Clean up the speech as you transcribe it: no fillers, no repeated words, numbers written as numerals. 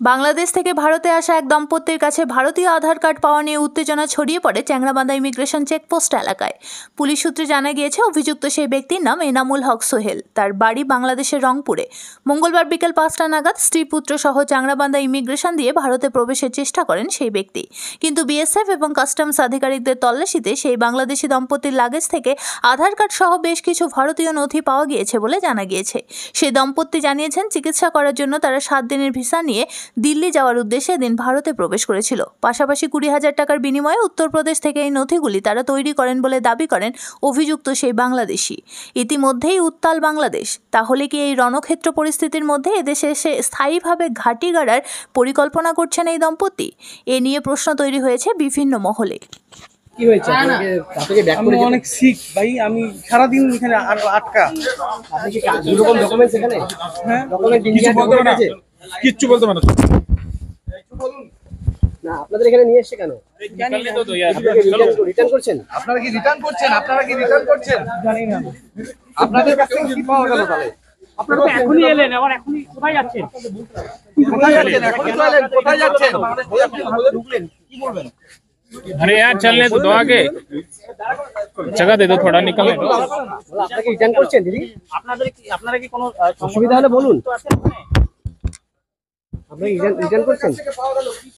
বাংলাদেশ থেকে ভারতে আসা এক দম্পতির কাছে ভারতীয় আধার কার্ড পাওয়া নিয়ে উত্তেজনা ছড়িয়ে পড়ে চ্যাংড়াবান্ধা ইমিগ্রেশন চেকপোস্ট এলাকায়। পুলিশ সূত্রে জানা গিয়েছে, অভিযুক্ত সেই ব্যক্তির নাম এনামুল হক সোহেল। তার বাড়ি বাংলাদেশের রংপুরে। মঙ্গলবার বিকেল 5টা নাগাদ স্ত্রী পুত্র সহ চ্যাংড়াবান্ধা ইমিগ্রেশন দিয়ে ভারতে প্রবেশের চেষ্টা করেন সেই ব্যক্তি। কিন্তু বিএসএফ এবং কাস্টমস আধিকারিকদের তল্লাশিতে সেই বাংলাদেশি দম্পতির লাগেজ থেকে আধার কার্ড সহ বেশ কিছু ভারতীয় নথি পাওয়া গিয়েছে বলে জানা গিয়েছে। সেই দম্পতি জানিয়েছেন, চিকিৎসা করার জন্য তারা 7 দিনের ভিসা নিয়ে দিল্লি যাওয়ার উদ্দেশ্যে দিন ভারতে প্রবেশ করেছিল। পাশাপাশি 20,000 টাকার বিনিময়ে উত্তরপ্রদেশ থেকে এই নথিগুলি তারা তৈরি করেন বলে দাবি করেন অভিযুক্ত সেই বাংলাদেশি। ইতিমধ্যেই উত্তাল বাংলাদেশ। তাহলে কি এই রণক্ষেত্র পরিস্থিতির মধ্যে এদেশে এসে স্থায়ীভাবে ঘাঁটি গাড়ার পরিকল্পনা করছেন এই দম্পতি? এ নিয়ে প্রশ্ন তৈরি হয়েছে বিভিন্ন মহলে। কি হয়েছে? আপনাকে ব্যাক করে অনেক সিক ভাই, আমি সারাদিন এখানে আটকা। আপনি কি এরকম ডকুমেন্টস এখানে? হ্যাঁ, ডকুমেন্ট কিছু বলতে পারে না, কিচ্ছু বলতে পারে না। আপনাদের এখানে নিয়ে এসেছে কেন? রিটার্ন করছেন? আপনারা কি রিটার্ন করছেন? জানি না। আপনাদের কাছ থেকে কি পাওয়া গেল তাহলে? আপনারা তো এখনই এলেন, আবার এখনই কোথায় যাচ্ছেন? কোথায় যাচ্ছেন? ঢুকলেন, কি বলবেন? अरे यार चलने तो दो आगे, जगह दे दो थोड़ा, निकलने दो। আপনাকে রিটার্ন করছেন দিদি? আপনারা কি কোনো অসুবিধা হলে বলুন। আপনি রিটার্ন করছেন?